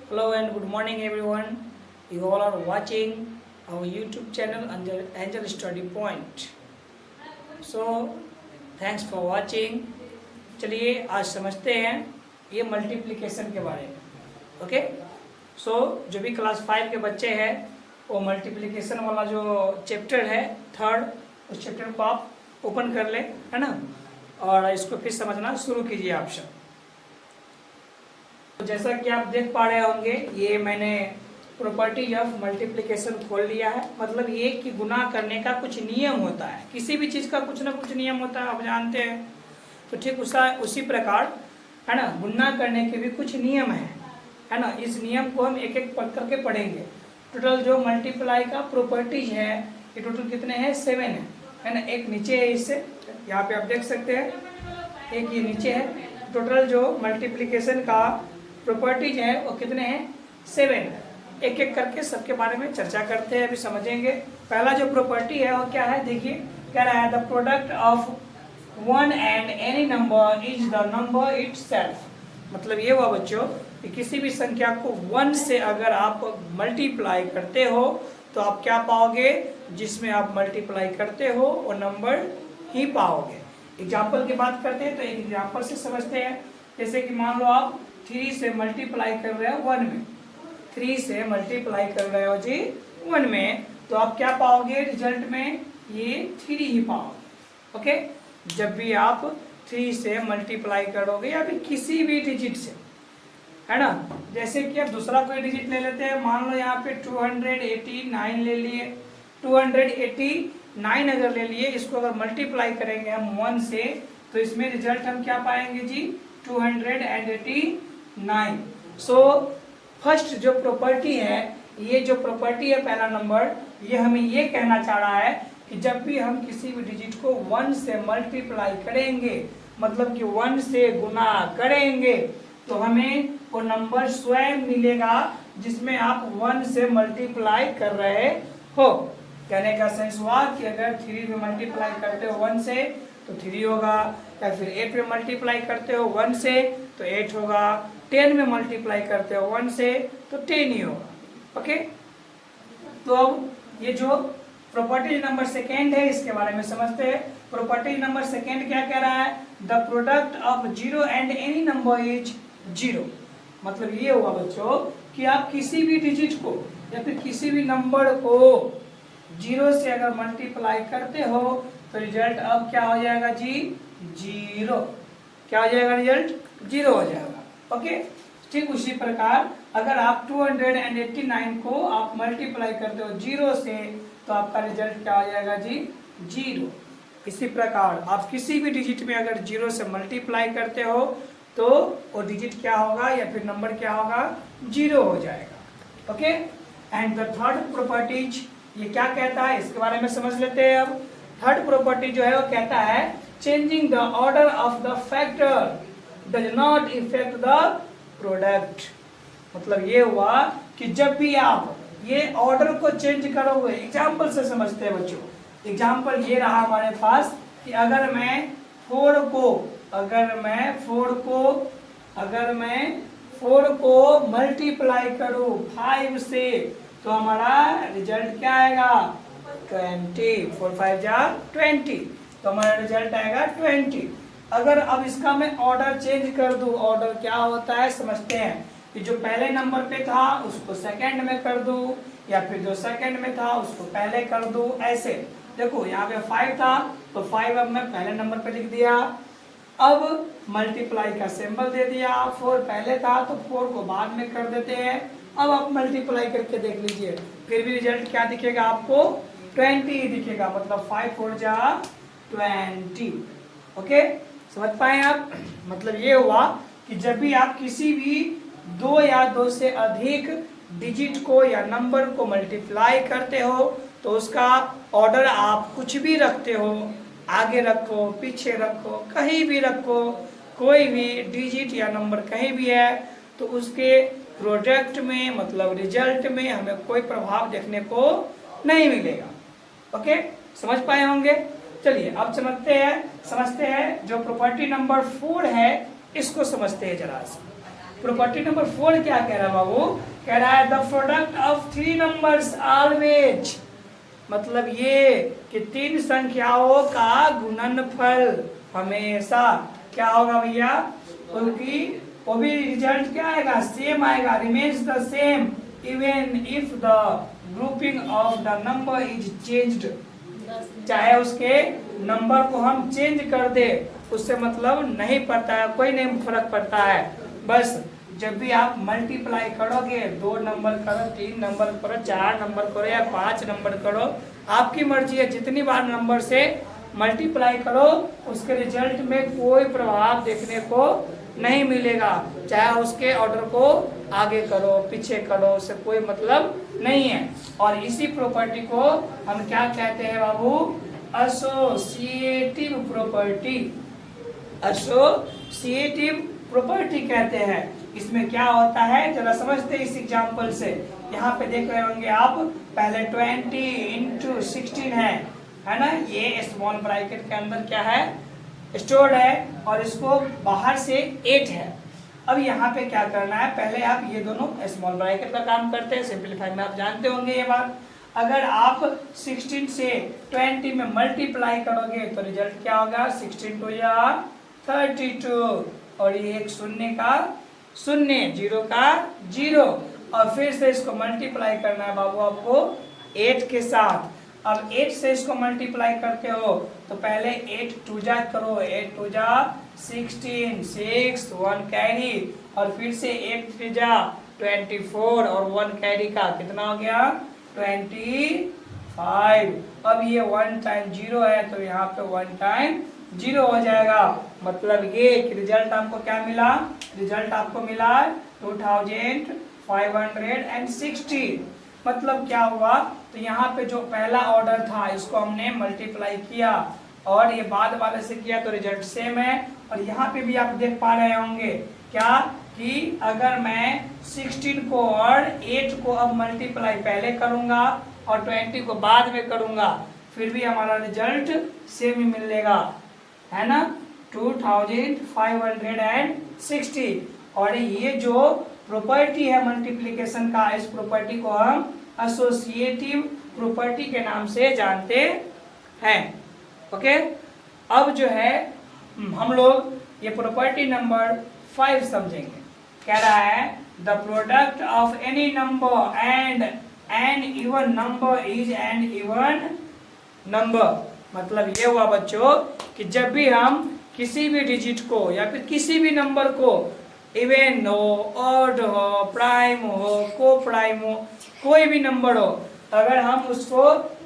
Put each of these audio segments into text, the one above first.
Hello and good morning everyone. You all are watching our YouTube channel under Angel Study Point. So thanks for watching. चलिए आज समझते हैं ये multiplication के बारे में. ओके. सो जो भी क्लास 5 के बच्चे हैं वो मल्टीप्लिकेशन वाला जो चैप्टर है थर्ड, उस चैप्टर को आप ओपन कर ले, है ना, और इसको फिर समझना शुरू कीजिए आप सब. तो जैसा कि आप देख पा रहे होंगे ये मैंने प्रॉपर्टीज ऑफ मल्टीप्लिकेशन खोल लिया है. मतलब ये कि गुना करने का कुछ नियम होता है, किसी भी चीज़ का कुछ ना कुछ नियम होता है, आप जानते हैं. तो ठीक उसी प्रकार, है ना, गुना करने के भी कुछ नियम है ना. इस नियम को हम एक एक पढ़ करके पढ़ेंगे. टोटल जो मल्टीप्लाई का प्रॉपर्टीज है ये टोटल कितने हैं, 7 है ना. एक नीचे है, इससे यहाँ पे आप देख सकते हैं, एक ये नीचे है. टोटल जो मल्टीप्लिकेशन का प्रॉपर्टीज है वो कितने हैं, 7. एक एक करके सबके बारे में चर्चा करते हैं, अभी समझेंगे. पहला जो प्रॉपर्टी है वो क्या है, देखिए कह रहा है the product of one and any number is the number itself. मतलब ये हुआ बच्चों कि किसी भी संख्या को 1 से अगर आप मल्टीप्लाई करते हो तो आप क्या पाओगे, जिसमें आप मल्टीप्लाई करते हो वो नंबर ही पाओगे. एग्जाम्पल की बात करते हैं तो एक एग्जाम्पल से समझते हैं. जैसे कि मान लो आप 3 से मल्टीप्लाई कर रहे हो 1 में, 3 से मल्टीप्लाई कर रहे हो जी 1 में, तो आप क्या पाओगे रिजल्ट में, ये 3 ही पाओगे. ओके. जब भी आप 3 से मल्टीप्लाई करोगे या फिर किसी भी डिजिट से, है ना. जैसे कि अब दूसरा कोई डिजिट ले लेते हैं, मान लो यहाँ पे 289 ले लिए. 289 अगर ले लिए, इसको अगर मल्टीप्लाई करेंगे हम 1 से, तो इसमें रिजल्ट हम क्या पाएंगे जी, 289. सो फर्स्ट जो प्रॉपर्टी है, ये जो प्रॉपर्टी है पहला नंबर, ये हमें ये कहना चाह रहा है कि जब भी हम किसी भी डिजिट को 1 से मल्टीप्लाई करेंगे, मतलब कि 1 से गुना करेंगे, तो हमें वो नंबर स्वयं मिलेगा जिसमें आप 1 से मल्टीप्लाई कर रहे हो. कहने का सेंस हुआ कि अगर 3 में मल्टीप्लाई करते हो 1 से तो 3 होगा, या फिर 8 में मल्टीप्लाई करते हो 1 से तो 8 होगा, 10 में मल्टीप्लाई करते हो 1 से तो 10 ही होगा. ओके. तो अब ये जो प्रॉपर्टी नंबर सेकेंड है इसके बारे में समझते हैं. प्रॉपर्टी नंबर सेकेंड क्या कह रहा है, the product of 0 and any number is 0. मतलब ये हुआ बच्चों कि आप किसी भी डिजिट को या फिर किसी भी नंबर को 0 से अगर मल्टीप्लाई करते हो तो रिजल्ट अब क्या हो जाएगा जी, 0. क्या हो जाएगा रिजल्ट, 0 हो जाएगा. ओके. ठीक उसी प्रकार अगर आप 289 को आप मल्टीप्लाई करते हो 0 से तो आपका रिजल्ट क्या हो जाएगा जी, 0. इसी प्रकार आप किसी भी डिजिट में अगर 0 से मल्टीप्लाई करते हो तो वो डिजिट क्या होगा या फिर नंबर क्या होगा, 0 हो जाएगा. Okay. And the third properties ये क्या कहता है इसके बारे में समझ लेते हैं. अब थर्ड प्रॉपर्टी जो है वो कहता है changing the order of the factor does not effect the product. मतलब ये हुआ कि जब भी आप ये ऑर्डर को चेंज करोगे, एग्जाम्पल से समझते हैं बच्चों. एग्जाम्पल ये रहा हमारे पास कि अगर मैं 4 को मल्टीप्लाई करूं 5 से तो हमारा रिजल्ट क्या आएगा, 20. 4 5 जा 20, तो हमारा रिजल्ट आएगा 20. अगर अब इसका मैं ऑर्डर चेंज कर दूं, ऑर्डर क्या होता है समझते हैं कि जो पहले नंबर पे था उसको सेकंड में कर दूं, या फिर जो सेकंड में था उसको पहले कर दूं. ऐसे देखो यहाँ पे 5 था तो 5 अब मैं पहले नंबर पे लिख दिया. अब मल्टीप्लाई का सिंबल दे दिया. 4 पहले था तो 4 को बाद में कर देते हैं. अब आप मल्टीप्लाई करके देख लीजिए, फिर भी रिजल्ट क्या दिखेगा आपको, 20 ही दिखेगा. मतलब 5 4 जा 20. ओके. समझ पाए आप. मतलब ये हुआ कि जब भी आप किसी भी 2 या 2 से अधिक डिजिट को या नंबर को मल्टीप्लाई करते हो तो उसका ऑर्डर आप कुछ भी रखते हो, आगे रखो पीछे रखो कहीं भी रखो, कोई भी डिजिट या नंबर कहीं भी है तो उसके प्रोडक्ट में मतलब रिजल्ट में हमें कोई प्रभाव देखने को नहीं मिलेगा. ओके. समझ पाए होंगे. चलिए अब समझते हैं जो प्रॉपर्टी नंबर 4 है इसको समझते हैं जरा से. प्रॉपर्टी नंबर 4 क्या कह रहा है बाबू, कह रहा है the product of 3 numbers always, मतलब ये कि 3 संख्याओं का गुणनफल हमेशा क्या होगा भैया, क्योंकि वो भी रिजल्ट क्या आएगा, सेम आएगा, remains the same even if the grouping of the number is changed, चाहे उसके नंबर को हम चेंज कर दे उससे मतलब नहीं पड़ता है, कोई नहीं फर्क पड़ता है। बस जब भी आप मल्टीप्लाई करोगे, 2 नंबर करो, 3 नंबर करो, 4 नंबर करो या 5 नंबर करो, आपकी मर्जी है, जितनी बार नंबर से मल्टीप्लाई करो उसके रिजल्ट में कोई प्रभाव देखने को नहीं मिलेगा, चाहे उसके ऑर्डर को आगे करो पीछे करो, उससे कोई मतलब नहीं है। और इसी प्रॉपर्टी को हम क्या कहते हैं बाबू, एसोसिएटिव प्रॉपर्टी, एसोसिएटिव प्रॉपर्टी कहते हैं। इसमें क्या होता है जरा समझते हैं इस एग्जांपल से। यहाँ पे देख रहे होंगे आप, पहले 20 × 16 है ना, ये स्मॉल ब्रैकेट के अंदर क्या है, स्टोर्ड है, और इसको बाहर से 8 है। अब यहाँ पे क्या करना है, पहले आप ये दोनों स्मॉल ब्रैकेट का काम करते हैं, सिंपलीफाई में आप जानते होंगे ये बात। अगर आप 16 से 20 में मल्टीप्लाई करोगे तो रिजल्ट क्या होगा, 16 2 या 32, और ये एक शून्य का शून्य, 0 का 0, और फिर से इसको मल्टीप्लाई करना है बाबू आपको 8 के साथ। अब 8 से इसको मल्टीप्लाई करते हो तो पहले 8 2 जा करो, 8 2 जा 16, 6 1 कैरी, और फिर से 8 3 जा 24, और 1 कैरी का कितना हो गया 25। अब ये 1 टाइम 0 है तो यहाँ पे 1 टाइम 0 हो जाएगा, मतलब ये कि रिजल्ट आपको क्या मिला, रिजल्ट आपको मिला 2560। मतलब क्या हुआ, तो यहाँ पे जो पहला ऑर्डर था इसको हमने मल्टीप्लाई किया और ये बाद वाले से किया तो रिजल्ट सेम है। और यहाँ पे भी आप देख पा रहे होंगे क्या कि अगर मैं 16 को और 8 को अब मल्टीप्लाई पहले करूंगा और 20 को बाद में करूंगा, फिर भी हमारा रिजल्ट सेम ही मिलेगा, है ना, 2560। और ये जो प्रॉपर्टी है मल्टीप्लिकेशन का, इस प्रॉपर्टी को हम एसोसिएटिव प्रॉपर्टी के नाम से जानते हैं। ओके, अब जो है हम लोग ये प्रॉपर्टी नंबर 5 समझेंगे। कह रहा है the product of any number and an even number is an even number. मतलब ये हुआ बच्चों कि जब भी हम किसी भी डिजिट को या फिर किसी भी नंबर को इवन हो, ऑड हो, प्राइम हो, को प्राइम हो, कोई भी नंबर हो, अगर हम उसको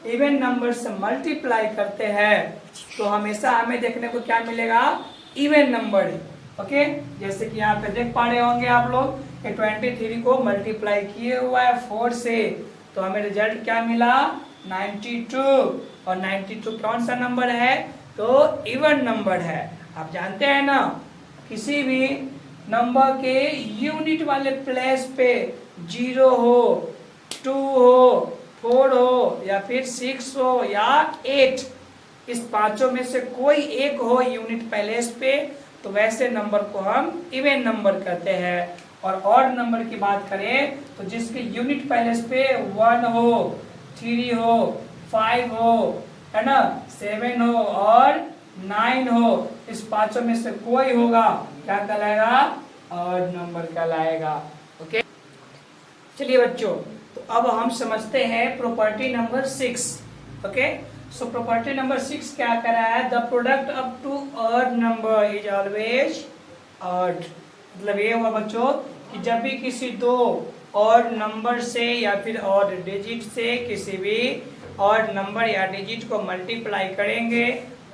इवन नंबर से मल्टीप्लाई करते हैं तो हमेशा हमें देखने को क्या मिलेगा, इवन नंबर है। ओके, जैसे कि यहाँ पे देख पा रहे होंगे आप लोग कि 23 को मल्टीप्लाई किए हुआ है 4 से, तो हमें रिजल्ट क्या मिला 92। और 92 कौन सा नंबर है, तो इवन नंबर है। आप जानते हैं ना, किसी भी नंबर के यूनिट वाले प्लेस पे 0 हो, 2 हो, 4 हो या फिर 6 हो या 8, इस पांचों में से कोई एक हो यूनिट प्लेस पे, तो वैसे नंबर को हम इवन नंबर कहते हैं। और ऑड नंबर की बात करें तो जिसके यूनिट प्लेस पे 1 हो, 3 हो, 5 हो, है ना, 7 हो और 9 हो, इस पांचों में से कोई होगा क्या कहलाएगा, ऑड नंबर कहलाएगा। ओके, चलिए बच्चों, तो अब हम समझते हैं property number 6। Okay, so property number 6 क्या कह रहा है, the product of 2 odd number is always odd. मतलब ये हुआ बच्चों कि जब भी किसी 2 ऑड नंबर से या फिर ऑड डिजिट से किसी भी ऑड नंबर या डिजिट को मल्टीप्लाई करेंगे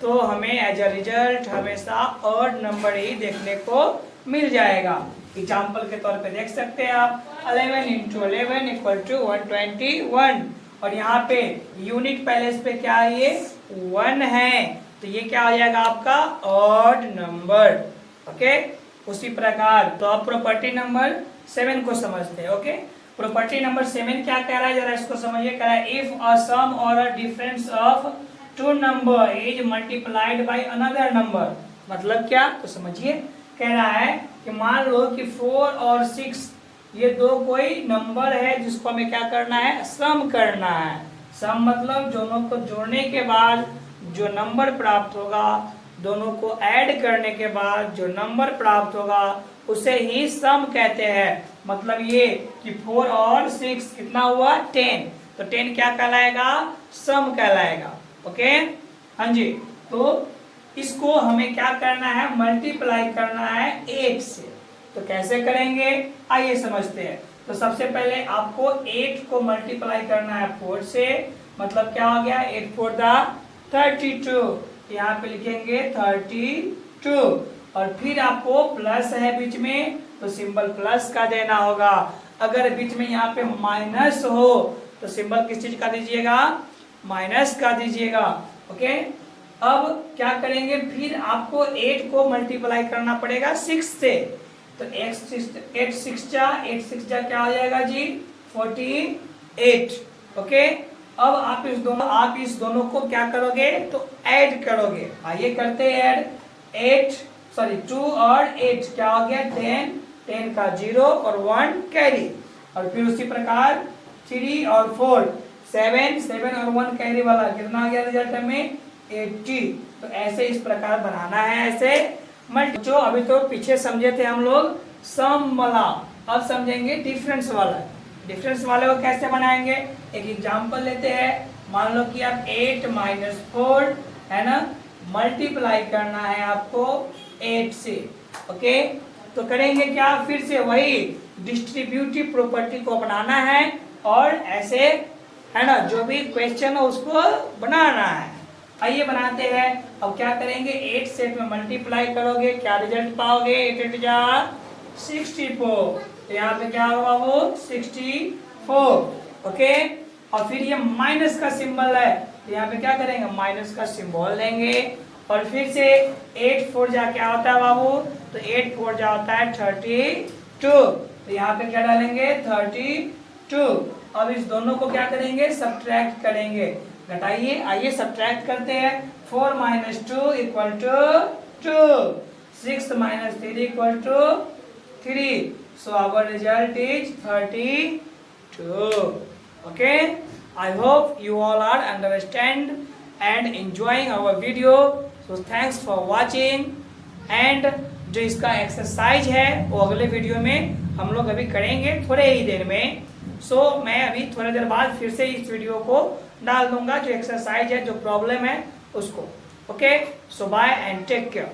तो हमें एज अ रिजल्ट हमेशा ऑड नंबर ही देखने को मिल जाएगा। एग्जाम्पल के तौर पे देख सकते हैं आप, 11 × 11 = 121, और यहाँ पे यूनिट प्लेस पे क्या है, ये 1 है, तो ये क्या हो जाएगा आपका ऑड नंबर। ओके, उसी प्रकार तो अब प्रॉपर्टी नंबर 7 को समझते हैं। ओके, प्रॉपर्टी नंबर 7 क्या कह रहा है, जरा इसको समझिए। कह रहा है इफ अ सम और a difference of 2 number is multiplied by another number. मतलब क्या, तो समझिए। कह रहा है कि मान लो कि 4 और 6 ये दो कोई नंबर है जिसको हमें क्या करना है, सम करना है। सम मतलब दोनों को जोड़ने के बाद जो नंबर प्राप्त होगा, दोनों को ऐड करने के बाद जो नंबर प्राप्त होगा उसे ही सम कहते हैं। मतलब ये कि 4 और 6 कितना हुआ, 10, तो 10 क्या कहलाएगा, सम कहलाएगा। ओके, हाँ जी। तो इसको हमें क्या करना है, मल्टीप्लाई करना है 8 से। तो कैसे करेंगे, आइए समझते हैं। तो सबसे पहले आपको 8 को मल्टीप्लाई करना है 4 से, मतलब क्या हो गया, 8 4 32, यहाँ पे लिखेंगे 32, और फिर आपको प्लस है बीच में तो सिंबल प्लस का देना होगा। अगर बीच में यहाँ पे माइनस हो तो सिंबल किस चीज का दीजिएगा, माइनस का दीजिएगा। ओके, अब क्या करेंगे, फिर आपको 8 को मल्टीप्लाई करना पड़ेगा 6 से। तो 8 6 क्या हो जाएगा जी, 48। ओके, अब आप इस दोनों को क्या करोगे, तो ऐड करोगे। आइए करते हैं ऐड। 2 और 8 क्या हो गया, 10 का 0 और 1 कैरी, और फिर उसी प्रकार 3 और 4 7 और 1 कैरी वाला कितना आ गया रिजल्ट में, 80। तो ऐसे इस प्रकार बनाना है ऐसे जो अभी तो पीछे समझे थे हम लोग सम वाला, अब समझेंगे डिफरेंस वाला। डिफरेंस वाले को कैसे बनाएंगे, एक एग्जांपल लेते हैं। मान लो कि आप 8 - 4 है ना, मल्टीप्लाई करना है आपको 8 से। ओके, तो करेंगे क्या, फिर से वही डिस्ट्रीब्यूटिव प्रॉपर्टी को अपनाना है और ऐसे है ना जो भी क्वेश्चन है उसको बनाना है। आइए बनाते हैं। अब क्या करेंगे, 8 से में मल्टीप्लाई करोगे, क्या रिजल्ट पाओगे, 8 जा 64, तो यहाँ पे क्या होगा वो 64। ओके, और फिर ये माइनस का सिंबल है तो यहाँ पे क्या करेंगे, माइनस का सिंबल लेंगे, और फिर से 8 4 जा क्या होता है बाबू, तो 8 4 जा होता है 32, तो यहाँ पे क्या डालेंगे 32। अब इस दोनों को क्या करेंगे, सब्ट्रैक्ट करेंगे, घटाइए। आइए सब्ट्रैक्ट करते हैं। 4 - 2 = 2, 6 - 3 = 3, so our result is 32. Okay, I hope you all are understand and enjoying our video, so thanks for watching। and जो इसका एक्सरसाइज है वो अगले वीडियो में हम लोग अभी करेंगे थोड़े ही देर में। मैं अभी थोड़ी देर बाद फिर से इस वीडियो को डाल दूंगा, जो एक्सरसाइज है, जो प्रॉब्लम है उसको। Okay, so bye and take care.